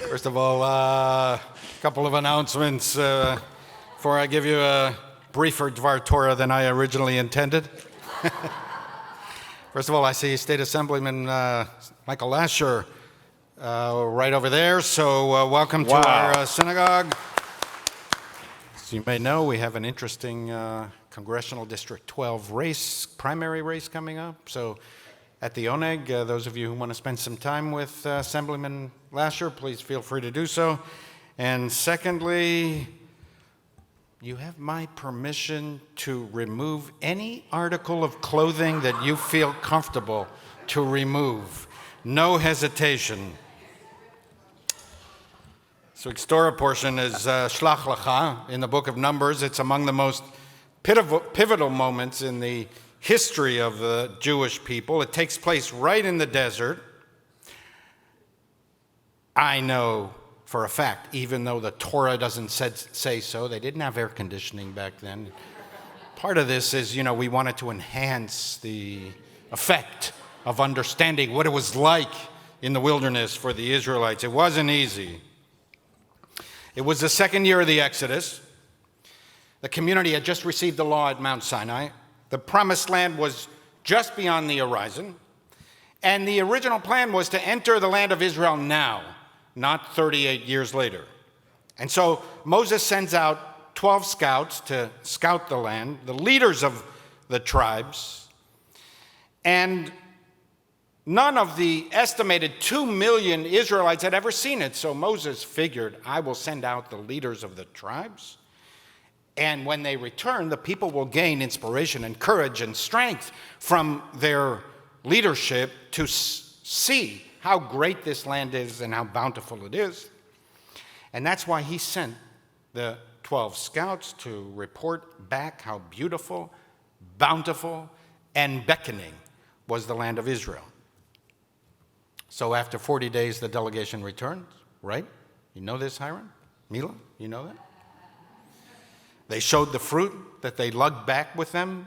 First of all, a couple of announcements before I give you a briefer Dvar Torah than I originally intended. First of all, I see State Assemblyman Michael Lasher right over there, so welcome to our synagogue. As you may know, we have an interesting Congressional District 12 primary race coming up. So at the Oneg, those of you who want to spend some time with Assemblyman Lasher, please feel free to do so. And secondly, you have my permission to remove any article of clothing that you feel comfortable to remove. No hesitation. So Torah portion is Shlach Lecha in the book of Numbers. It's among the most pivotal moments in the history of the Jewish people. It takes place right in the desert. I know for a fact, even though the Torah doesn't say so, they didn't have air conditioning back then. Part of this is, we wanted to enhance the effect of understanding what it was like in the wilderness for the Israelites. It wasn't easy. It was the second year of the Exodus. The community had just received the law at Mount Sinai. The promised land was just beyond the horizon. And the original plan was to enter the land of Israel now, not 38 years later. And so Moses sends out 12 scouts to scout the land, the leaders of the tribes. And none of the estimated 2 million Israelites had ever seen it. So Moses figured, I will send out the leaders of the tribes. And when they return, the people will gain inspiration and courage and strength from their leadership to see how great this land is and how bountiful it is. And that's why he sent the 12 scouts to report back how beautiful, bountiful, and beckoning was the land of Israel. So after 40 days, the delegation returned, right? You know this, Hiram? Mila, you know that? They showed the fruit that they lugged back with them,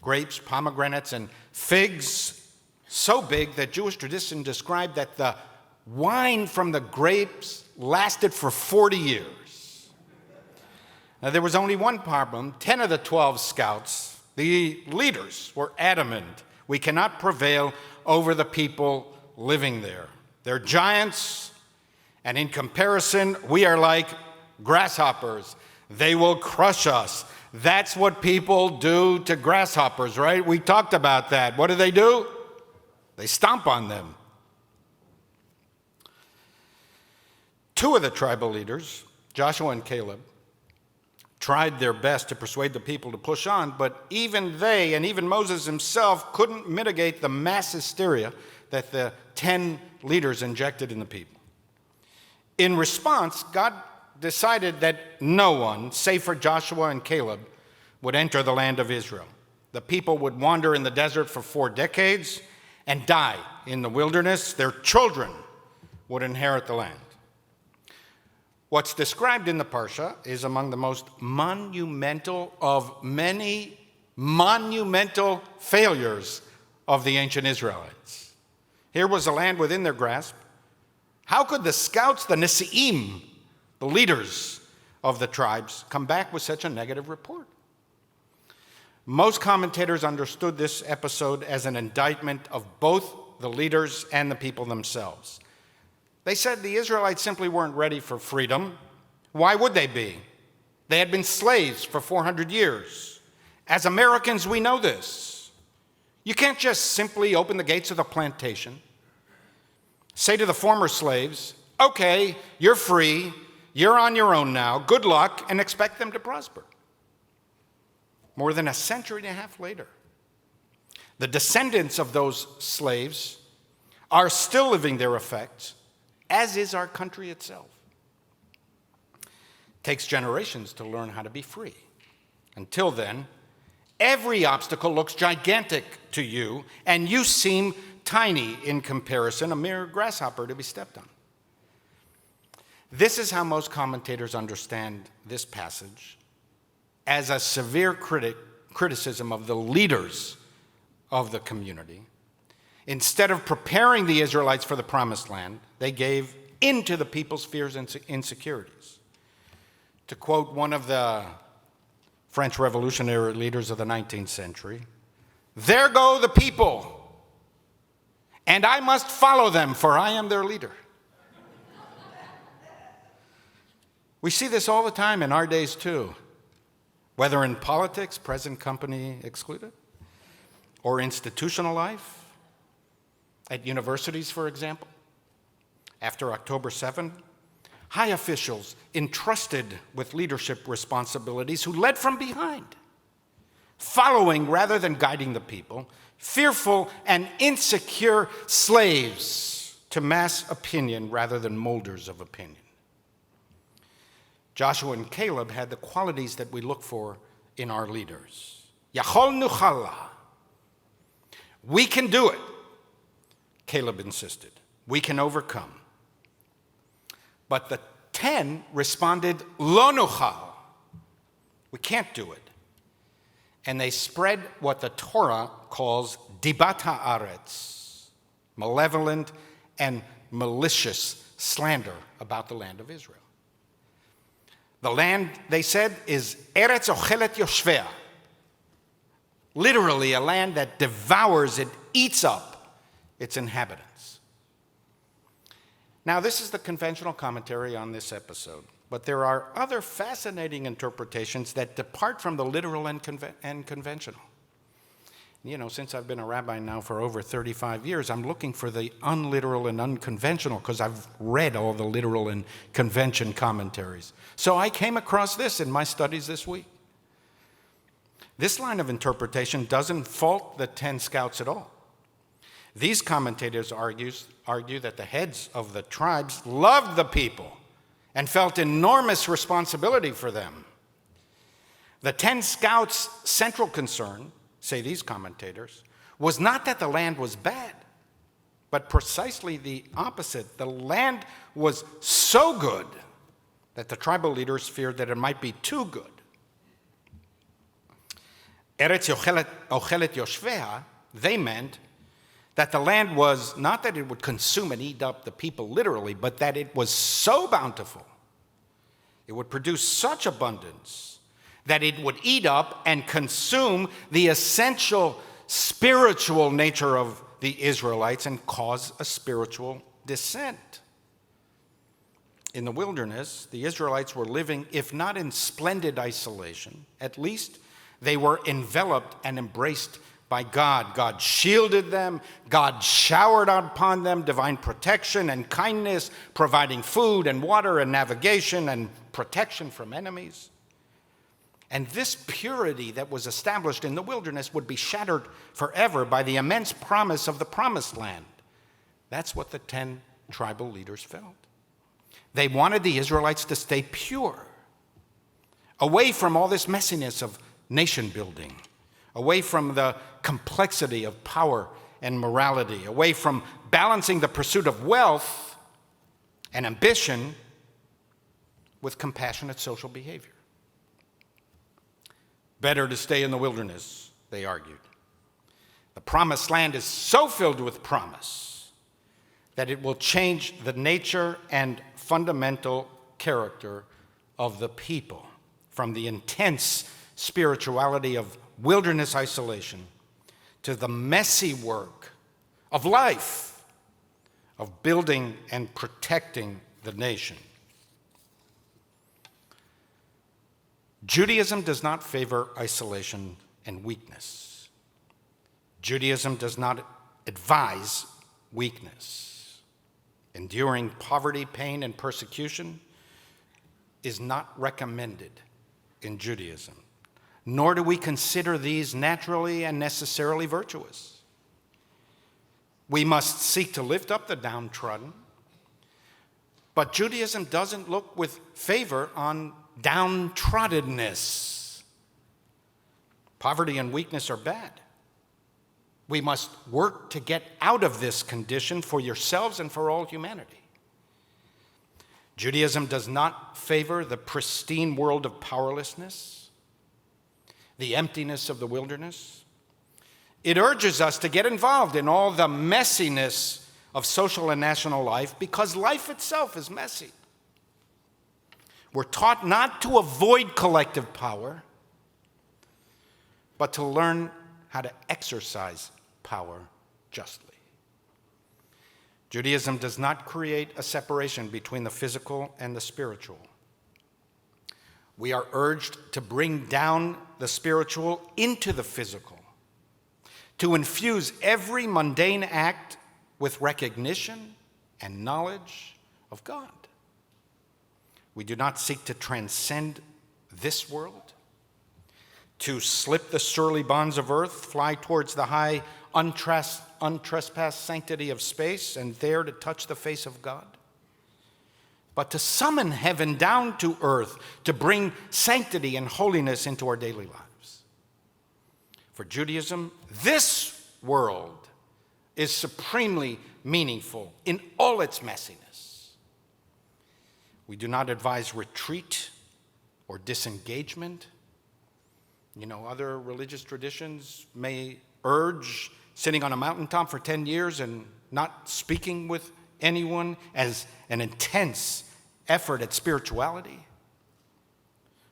grapes, pomegranates, and figs, so big that Jewish tradition described that the wine from the grapes lasted for 40 years. Now, there was only one problem. 10 of the 12 scouts, the leaders, were adamant. We cannot prevail over the people living there. They're giants, and in comparison, we are like grasshoppers. They will crush us. That's what people do to grasshoppers, right? We talked about that. What do? They stomp on them. 2 of the tribal leaders, Joshua and Caleb, tried their best to persuade the people to push on, but even they and even Moses himself couldn't mitigate the mass hysteria that the 10 leaders injected in the people. In response, God decided that no one, save for Joshua and Caleb, would enter the land of Israel. The people would wander in the desert for 4 decades and die in the wilderness. Their children would inherit the land. What's described in the Parsha is among the most monumental of many monumental failures of the ancient Israelites. Here was a land within their grasp. How could the scouts, the Nesi'im, the leaders of the tribes, come back with such a negative report? Most commentators understood this episode as an indictment of both the leaders and the people themselves. They said the Israelites simply weren't ready for freedom. Why would they be? They had been slaves for 400 years. As Americans, we know this. You can't just simply open the gates of the plantation, say to the former slaves, okay, you're free, you're on your own now, good luck, and expect them to prosper. More than a century and a half later, the descendants of those slaves are still living their effects, as is our country itself. It takes generations to learn how to be free. Until then, every obstacle looks gigantic to you, and you seem tiny in comparison, a mere grasshopper to be stepped on. This is how most commentators understand this passage, as a severe criticism of the leaders of the community. Instead of preparing the Israelites for the promised land, they gave into the people's fears and insecurities. To quote one of the French revolutionary leaders of the 19th century, "There go the people, and I must follow them, for I am their leader." We see this all the time in our days too, whether in politics, present company excluded, or institutional life, at universities, for example. After October 7, high officials entrusted with leadership responsibilities who led from behind, following rather than guiding the people, fearful and insecure slaves to mass opinion rather than molders of opinion. Joshua and Caleb had the qualities that we look for in our leaders. Yachol nuchala. We can do it, Caleb insisted. We can overcome. But the 10 responded, lo nuchal. We can't do it. And they spread what the Torah calls dibat haaretz, malevolent and malicious slander about the land of Israel. The land, they said, is Eretz Ochelet Yoshvea. Literally, a land that devours, it eats up its inhabitants. Now, this is the conventional commentary on this episode, but there are other fascinating interpretations that depart from the literal and conventional. You know, since I've been a rabbi now for over 35 years, I'm looking for the unliteral and unconventional because I've read all the literal and convention commentaries. So I came across this in my studies this week. This line of interpretation doesn't fault the 10 scouts at all. These commentators argue that the heads of the tribes loved the people and felt enormous responsibility for them. The 10 scouts' central concern, say these commentators, was not that the land was bad, but precisely the opposite. The land was so good that the tribal leaders feared that it might be too good. Eretz Ochelet Yoshvea, they meant that the land was not that it would consume and eat up the people literally, but that it was so bountiful, it would produce such abundance that it would eat up and consume the essential spiritual nature of the Israelites and cause a spiritual descent. In the wilderness, the Israelites were living, if not in splendid isolation, at least they were enveloped and embraced by God. God shielded them. God showered upon them divine protection and kindness, providing food and water and navigation and protection from enemies. And this purity that was established in the wilderness would be shattered forever by the immense promise of the promised land. That's what the 10 tribal leaders felt. They wanted the Israelites to stay pure, away from all this messiness of nation building, away from the complexity of power and morality, away from balancing the pursuit of wealth and ambition with compassionate social behavior. Better to stay in the wilderness, they argued. The promised land is so filled with promise that it will change the nature and fundamental character of the people from the intense spirituality of wilderness isolation to the messy work of life, of building and protecting the nation. Judaism does not favor isolation and weakness. Judaism does not advise weakness. Enduring poverty, pain, and persecution is not recommended in Judaism, nor do we consider these naturally and necessarily virtuous. We must seek to lift up the downtrodden, but Judaism doesn't look with favor on downtroddenness. Poverty and weakness are bad. We must work to get out of this condition for yourselves and for all humanity. Judaism does not favor the pristine world of powerlessness, the emptiness of the wilderness. It urges us to get involved in all the messiness of social and national life because life itself is messy. We're taught not to avoid collective power, but to learn how to exercise power justly. Judaism does not create a separation between the physical and the spiritual. We are urged to bring down the spiritual into the physical, to infuse every mundane act with recognition and knowledge of God. We do not seek to transcend this world, to slip the surly bonds of earth, fly towards the high, untrespassed sanctity of space, and there to touch the face of God, but to summon heaven down to earth, to bring sanctity and holiness into our daily lives. For Judaism, this world is supremely meaningful in all its messiness. We do not advise retreat or disengagement. Other religious traditions may urge sitting on a mountaintop for 10 years and not speaking with anyone as an intense effort at spirituality.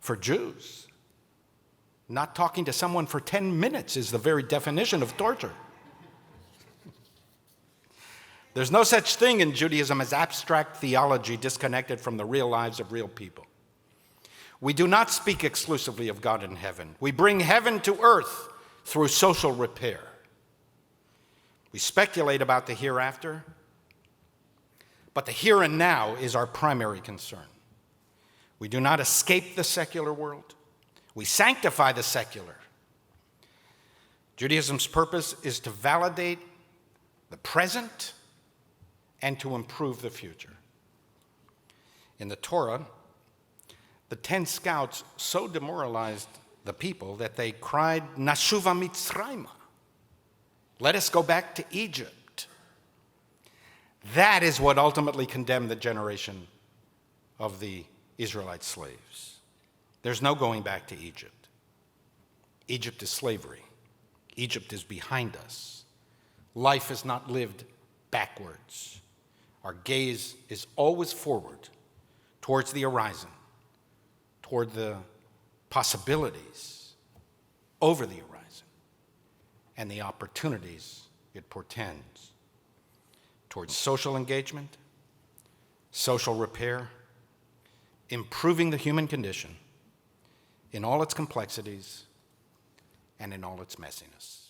For Jews, not talking to someone for 10 minutes is the very definition of torture. There's no such thing in Judaism as abstract theology disconnected from the real lives of real people. We do not speak exclusively of God in heaven. We bring heaven to earth through social repair. We speculate about the hereafter, but the here and now is our primary concern. We do not escape the secular world. We sanctify the secular. Judaism's purpose is to validate the present and to improve the future. In the Torah, the 10 scouts so demoralized the people that they cried, Nashuva Mitzrayma. Let us go back to Egypt. That is what ultimately condemned the generation of the Israelite slaves. There's no going back to Egypt. Egypt is slavery. Egypt is behind us. Life is not lived backwards. Our gaze is always forward, towards the horizon, toward the possibilities over the horizon and the opportunities it portends, towards social engagement, social repair, improving the human condition in all its complexities and in all its messiness.